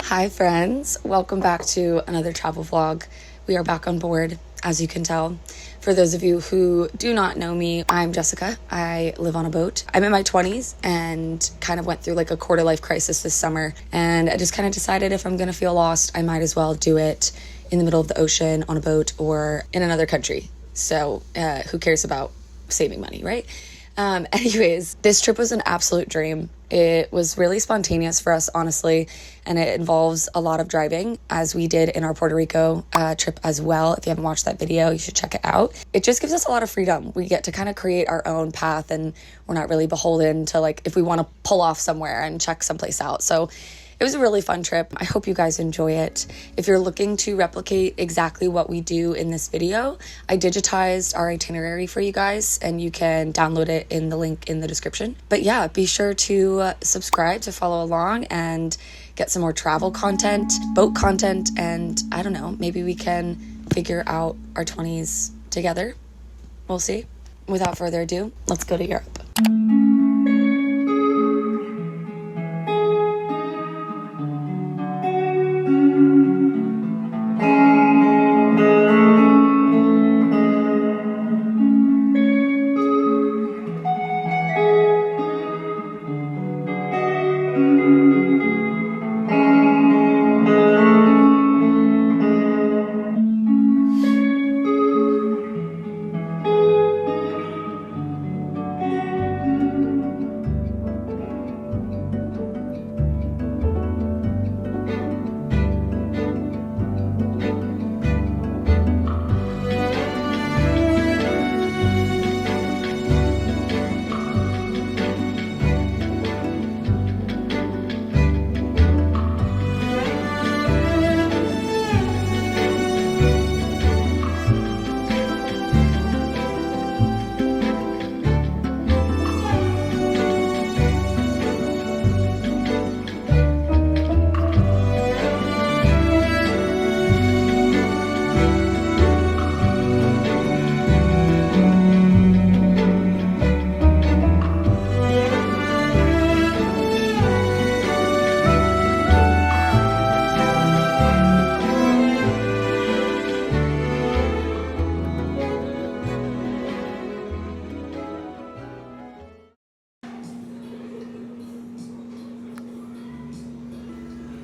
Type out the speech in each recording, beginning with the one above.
Hi friends, welcome back to another travel vlog. We are back on board, as you can tell. For those of you who do not know me, I'm Jessica. I live on a boat. I'm in my 20s and kind of went through like a quarter life crisis this summer, and I just kind of decided if I'm gonna feel lost, I might as well do it in the middle of the ocean on a boat or in another country. So who cares about saving money, right? Anyways, this trip was an absolute dream. It was really spontaneous for us, honestly, and it involves a lot of driving, as we did in our Puerto Rico trip as well. If you haven't watched that video, you should check it out. It just gives us a lot of freedom. We get to kind of create our own path, and we're not really beholden to, like, if we want to pull off somewhere and check someplace out. So it was a really fun trip. I hope you guys enjoy it. If you're looking to replicate exactly what we do in this video, I digitized our itinerary for you guys, and you can download it in the link in the description. But yeah, be sure to subscribe to follow along and get some more travel content, boat content, and I don't know, maybe we can figure out our 20s together. We'll see. Without further ado, let's go to Europe.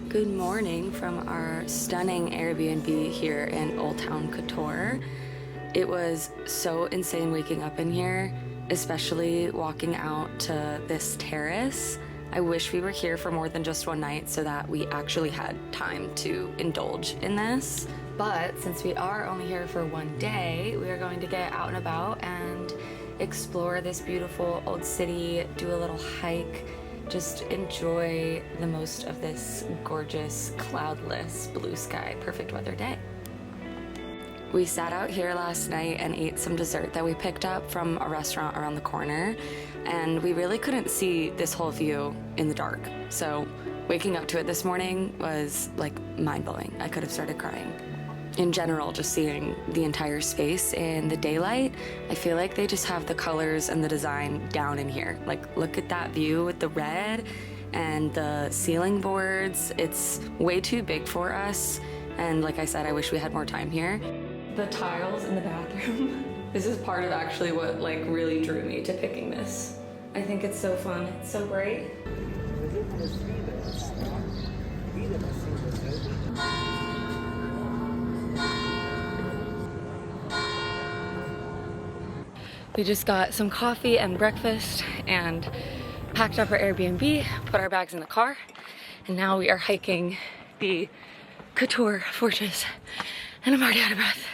Good morning from our stunning Airbnb here in Old Town Kotor. It was so insane waking up in here, especially walking out to this terrace. I wish we were here for more than just one night so that we actually had time to indulge in this. But since we are only here for one day, we are going to get out and about and explore this beautiful old city, do a little hike, just enjoy the most of this gorgeous, cloudless, blue sky, perfect weather day. We sat out here last night and ate some dessert that we picked up from a restaurant around the corner, and we really couldn't see this whole view in the dark. So waking up to it this morning was like mind-blowing. I could have started crying. In general, just seeing the entire space in the daylight, I feel like they just have the colors and the design down in here. Like, look at that view with the red and the ceiling boards. It's way too big for us, and like I said, I wish we had more time here. The tiles in the bathroom, this is part of actually what like really drew me to picking this. I think it's so fun, it's so bright. We just got some coffee and breakfast and packed up our Airbnb, put our bags in the car, and now we are hiking the Kotor Fortress, and I'm already out of breath.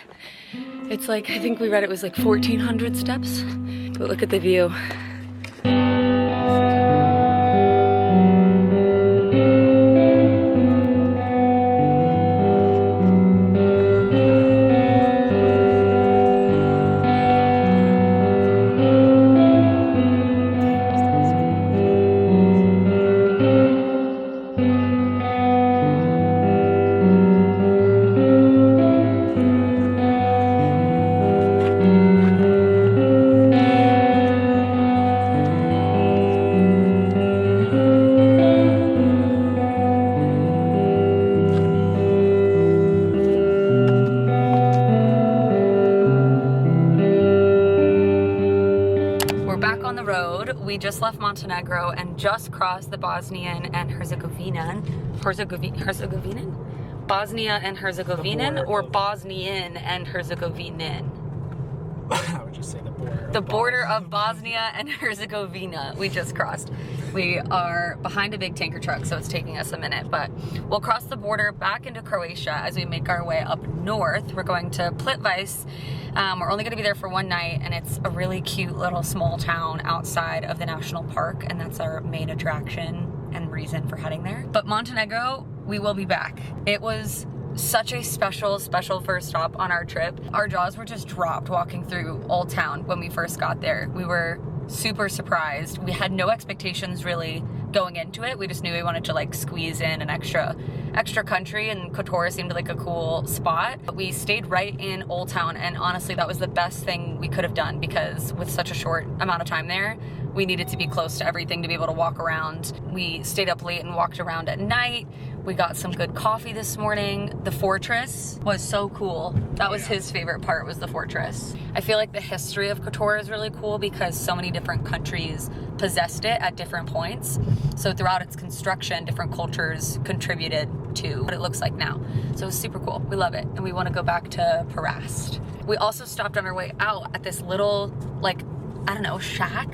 It's like, I think we read it was like 1,400 steps, but look at the view. we just left Montenegro and just crossed the Bosnian and Herzegovinian, Bosnia and Herzegovinian, or Bosnian and Herzegovinian? I would just say the border. The border of Bosnia and Herzegovina we just crossed. We are behind a big tanker truck, so it's taking us a minute, but we'll cross the border back into Croatia as we make our way up north. We're going to Plitvice. We're only going to be there for one night, and it's a really cute little small town outside of the national park, and that's our main attraction and reason for heading there. But Montenegro, we will be back. It was such a special first stop on our trip. Our jaws were just dropped walking through Old Town when we first got there. We were super surprised. We had no expectations really going into it. We just knew we wanted to like squeeze in an extra country, and Kotor seemed like a cool spot. But we stayed right in Old Town, and honestly that was the best thing we could have done, because with such a short amount of time there, we needed to be close to everything to be able to walk around. We stayed up late and walked around at night. We got some good coffee this morning. The fortress was so cool. That was his favorite part, was the fortress. I feel like the history of Kotor is really cool because so many different countries possessed it at different points. So throughout its construction, different cultures contributed to what it looks like now. So it's super cool. We love it. And we want to go back to Perast. We also stopped on our way out at this little, like, I don't know, shack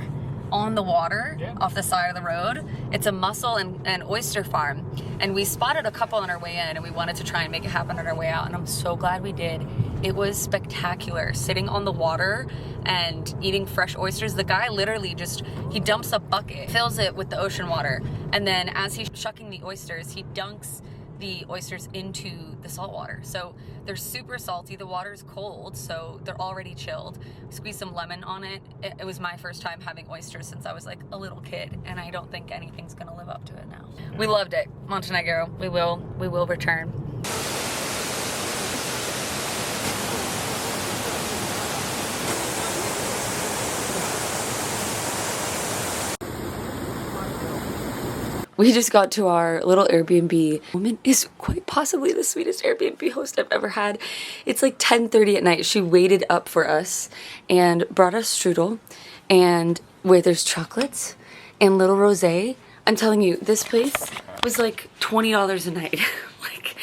on the water off the side of the road. It's a mussel and oyster farm. And we spotted a couple on our way in, and we wanted to try and make it happen on our way out. And I'm so glad we did. It was spectacular. Sitting on the water and eating fresh oysters. The guy literally he dumps a bucket, fills it with the ocean water. And then as he's shucking the oysters, he dunks the oysters into the salt water. So they're super salty. The water's cold, so they're already chilled. Squeeze some lemon on it. It was my first time having oysters since I was like a little kid, and I don't think anything's gonna live up to it now. We loved it. Montenegro, we will return. We just got to our little Airbnb. Woman is quite possibly the sweetest Airbnb host I've ever had. It's like 10:30 at night. She waited up for us and brought us strudel, and where there's chocolates and little rosé. I'm telling you, this place was like $20 a night. Like,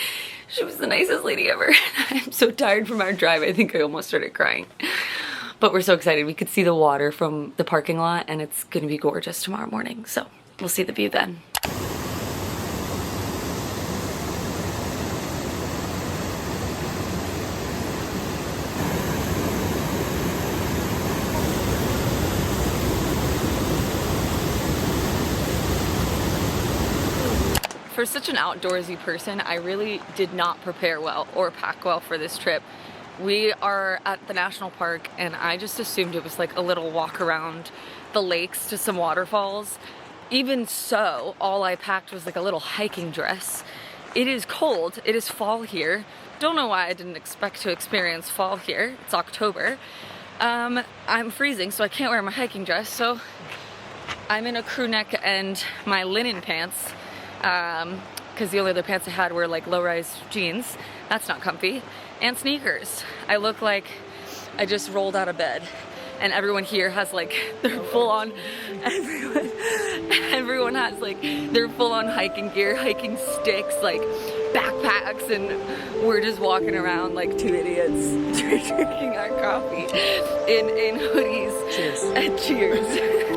she was the nicest lady ever. I'm so tired from our drive. I think I almost started crying. But we're so excited. We could see the water from the parking lot, and it's gonna be gorgeous tomorrow morning. So we'll see the view then. For such an outdoorsy person, I really did not prepare well or pack well for this trip. We are at the national park, and I just assumed it was like a little walk around the lakes to some waterfalls. Even so, all I packed was like a little hiking dress. It is cold. It is fall here. Don't know why I didn't expect to experience fall here. It's October. I'm freezing, so I can't wear my hiking dress, so I'm in a crew neck and my linen pants, because the only other pants I had were like low-rise jeans. That's not comfy. And sneakers. I look like I just rolled out of bed. And everyone here has like their full-on, everyone has like their full-on hiking gear, hiking sticks, like backpacks, and we're just walking around like two idiots drinking our coffee in hoodies. Cheers. And cheers.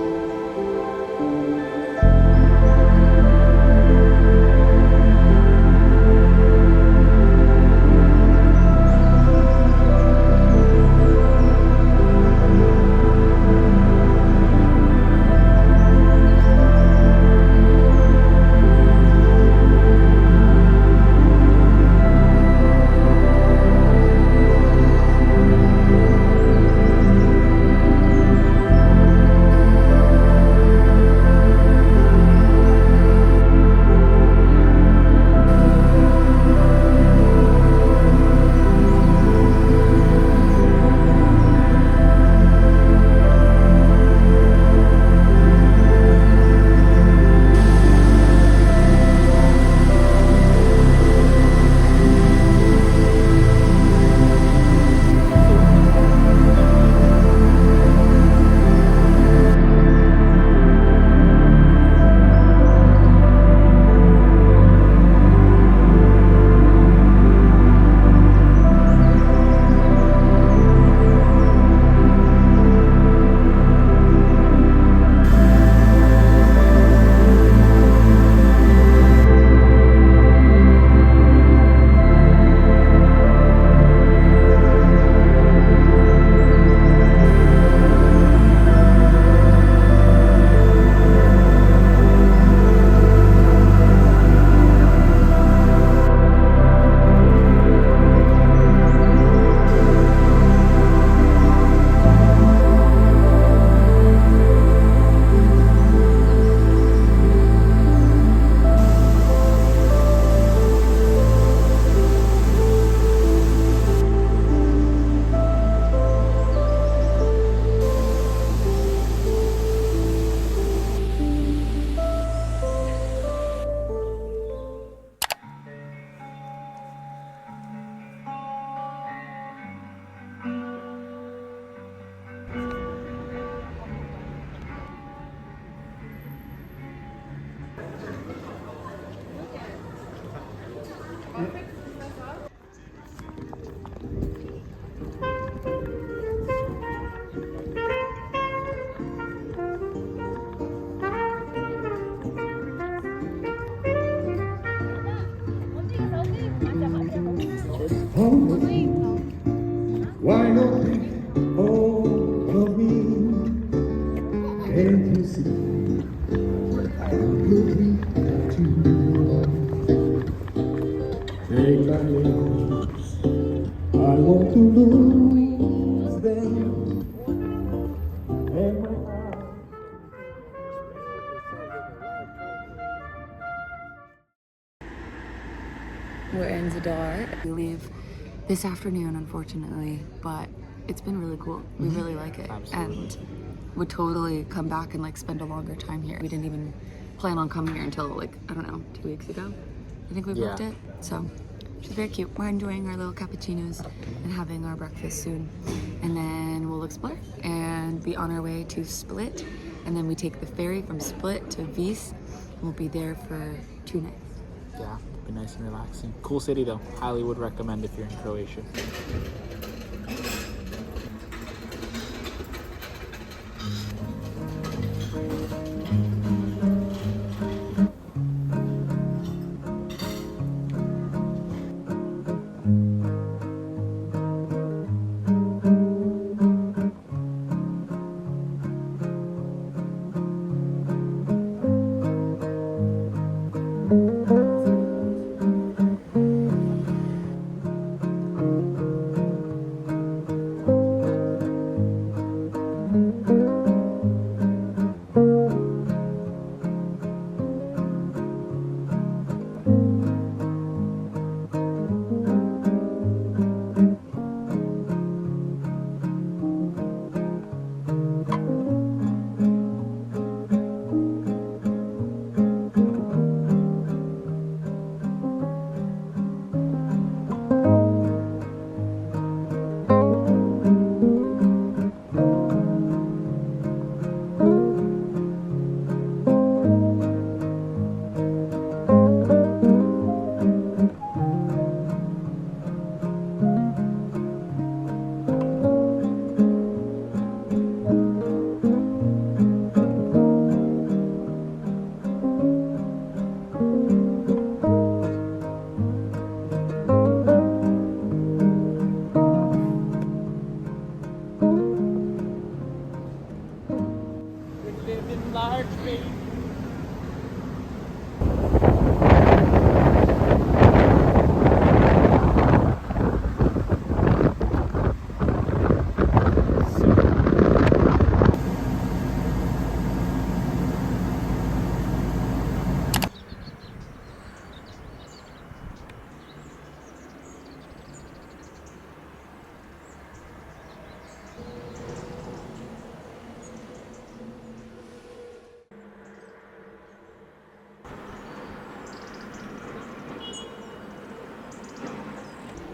Why not take all of me? Can't you see I'm looking at you? Take my lips, I want to lose them. And my heart. We're in Zadar. We leave this afternoon, unfortunately, but it's been really cool. We really like it. Absolutely. And would totally come back and like spend a longer time here. We didn't even plan on coming here until like, I don't know, 2 weeks ago. I think we booked it. So which is very cute. We're enjoying our little cappuccinos and having our breakfast soon. And then we'll explore and be on our way to Split. And then we take the ferry from Split to Vis. We'll be there for 2 nights. Yeah, be nice and relaxing. Cool city though. Highly would recommend if you're in Croatia.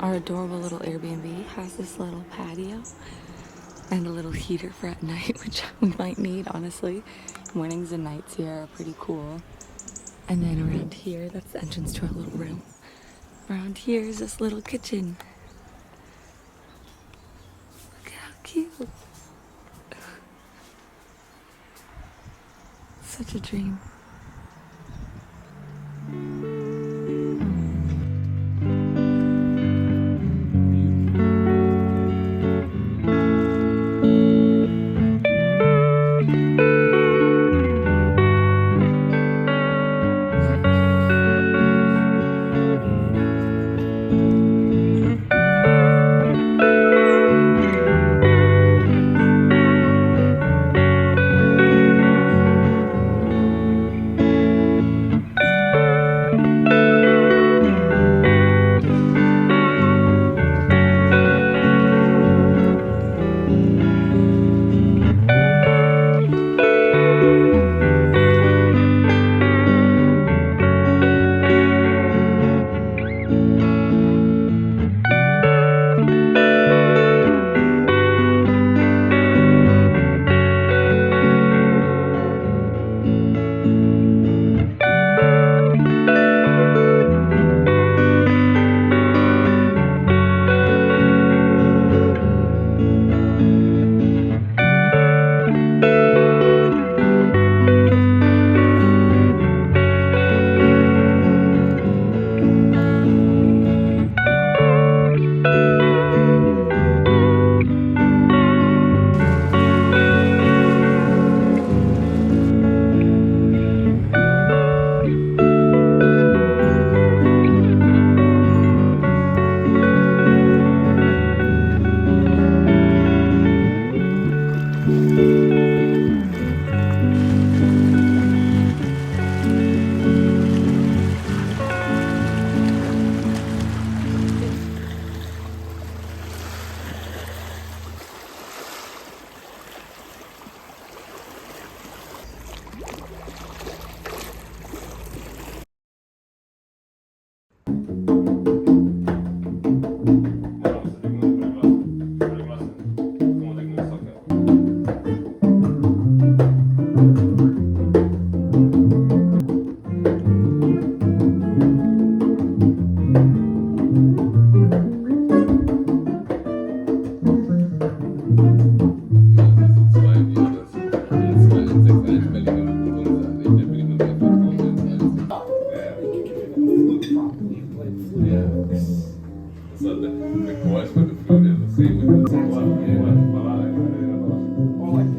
Our adorable little Airbnb has this little patio and a little heater for at night, which we might need, honestly. Mornings and nights here are pretty cool. And then around here, that's the entrance to our little room. Around here is this little kitchen. Look how cute. Such a dream. Yeah. So the course for the food is the same with the Or like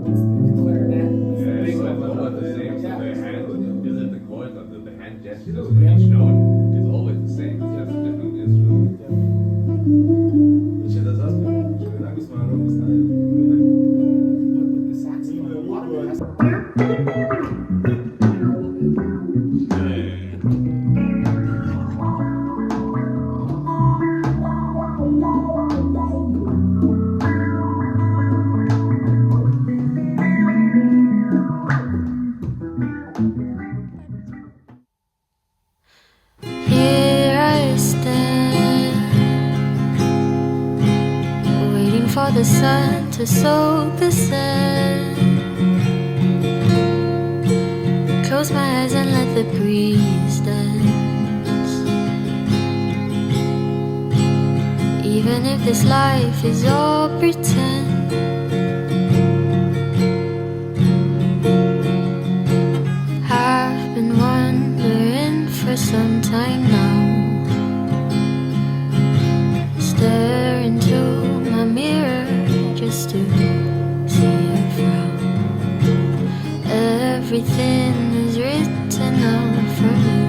what's the clarinet? yeah, it's like always the same. So the hand is it the chord or the hand gestures for each note is always the same. It's just a different instrument. Ще да заспевам, ще веднага сме на ровна стая. But with the saxophone, a lot of it has Here I stand, waiting for the sun to soak the sand. Close my eyes and let the breeze dance. Even if this life is all pretend, I've been wondering for some time now. Stare into my mirror just to see a frown. Everything is written out for me.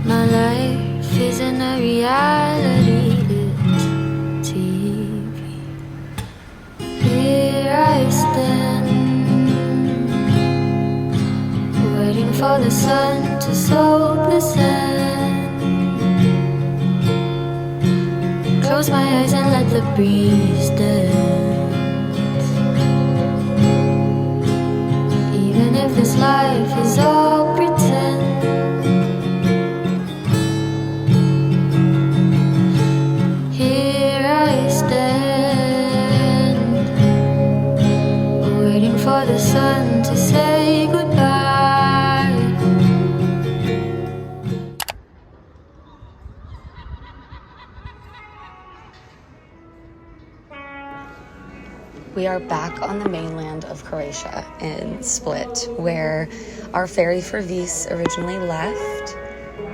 My life isn't a reality, it's TV. Here I stand, waiting for the sun to soak the sand. Close my eyes and let the breeze dance. Even if this life is all pretend, here I stand, waiting for the sun to say goodbye. We are back on the mainland of Croatia in Split, where our ferry for Vis originally left.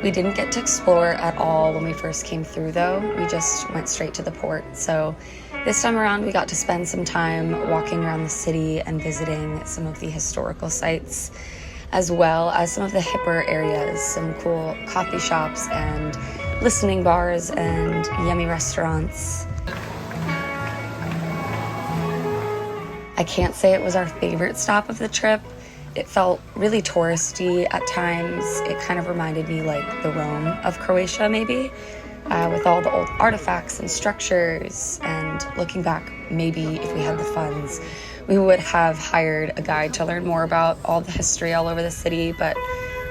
We didn't get to explore at all when we first came through, though. We just went straight to the port. So this time around, we got to spend some time walking around the city and visiting some of the historical sites, as well as some of the hipper areas, some cool coffee shops and listening bars and yummy restaurants. I can't say it was our favorite stop of the trip. It felt really touristy at times. It kind of reminded me like the Rome of Croatia, maybe, with all the old artifacts and structures. And looking back, maybe if we had the funds, we would have hired a guide to learn more about all the history all over the city. But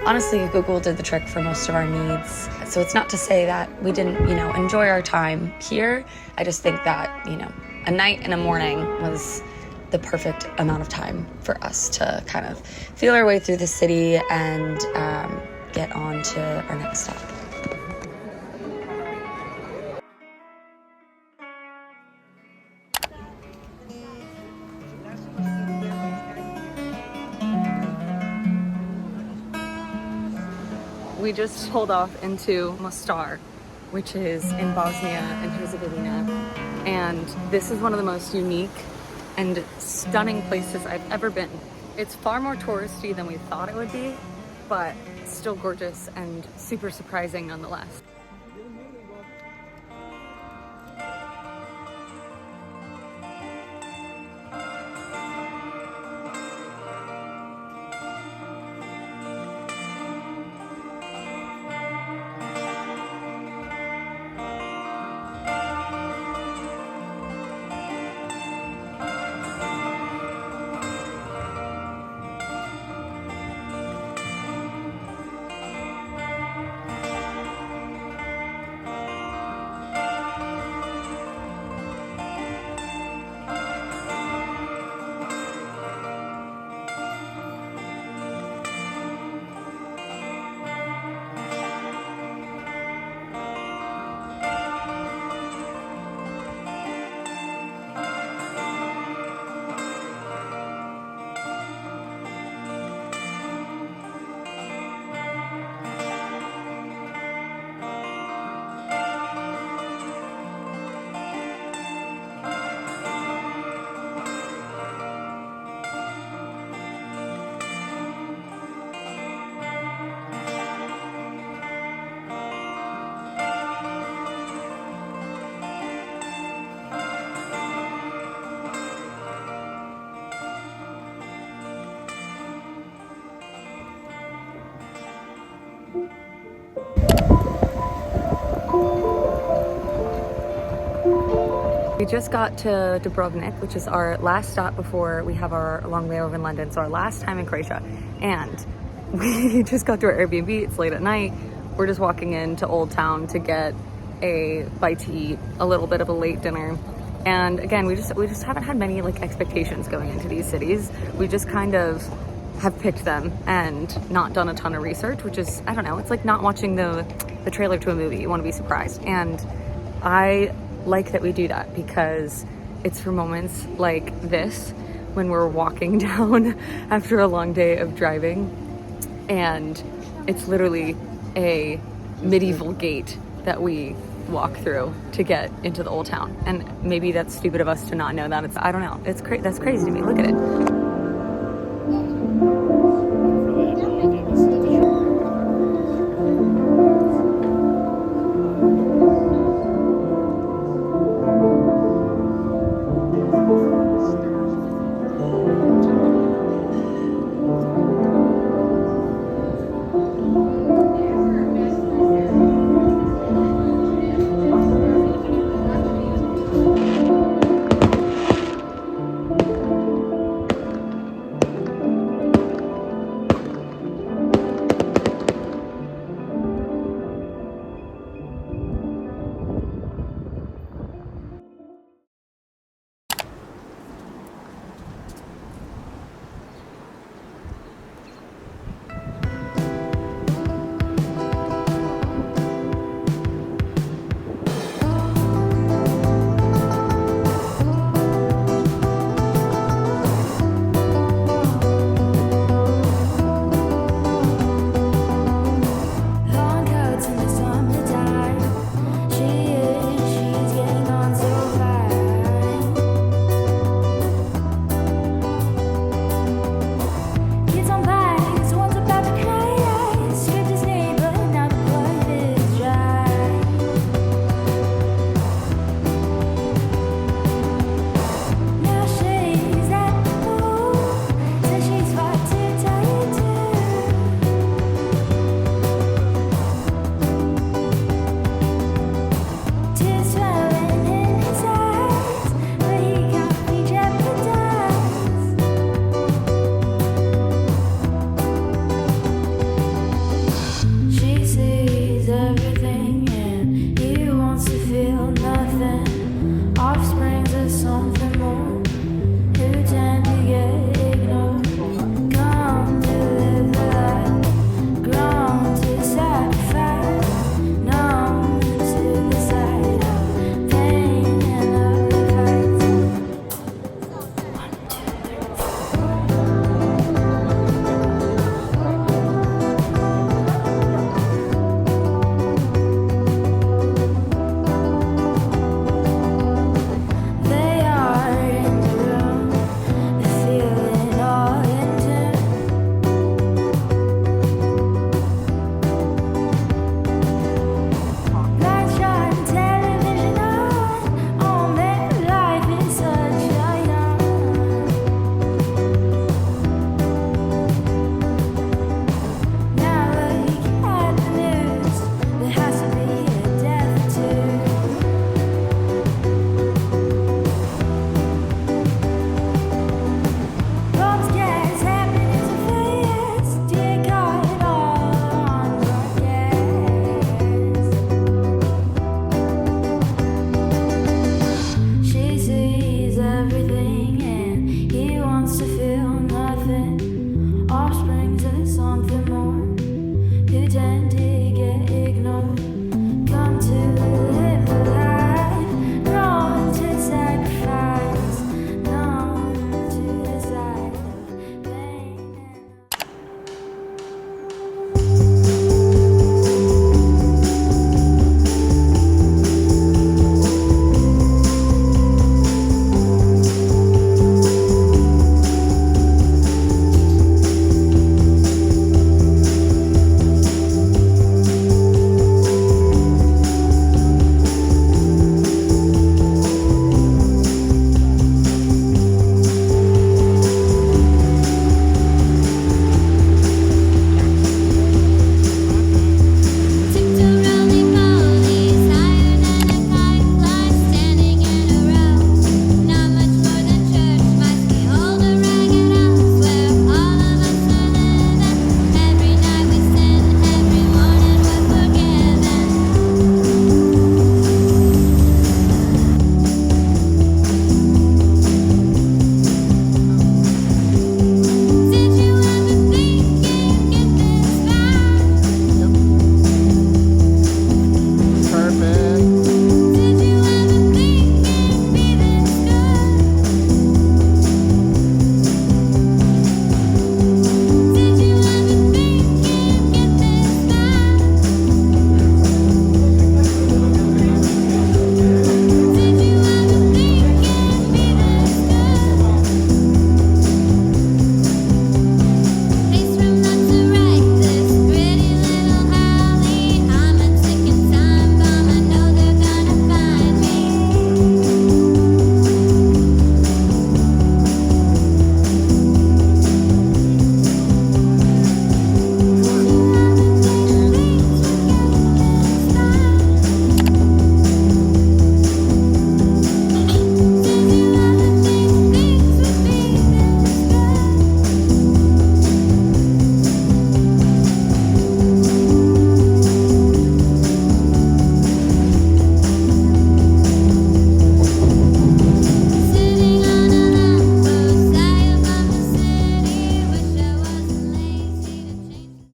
honestly, Google did the trick for most of our needs. So it's not to say that we didn't, enjoy our time here. I just think that, a night and a morning was the perfect amount of time for us to kind of feel our way through the city and get on to our next stop. We just pulled off into Mostar, which is in Bosnia and Herzegovina, and this is one of the most unique and stunning places I've ever been. It's far more touristy than we thought it would be, but still gorgeous and super surprising nonetheless. We just got to Dubrovnik, which is our last stop before we have our long layover in London. So our last time in Croatia. And we just got to our Airbnb. It's late at night. We're just walking into Old Town to get a bite to eat, a little bit of a late dinner. And again, we just haven't had many like expectations going into these cities. We just kind of have picked them and not done a ton of research, which is, I don't know, it's like not watching the trailer to a movie. You want to be surprised. And I like that we do that because it's for moments like this when we're walking down after a long day of driving, and it's literally a medieval gate that we walk through to get into the Old Town. And maybe that's stupid of us to not know that. I don't know. That's crazy to me. Look at it.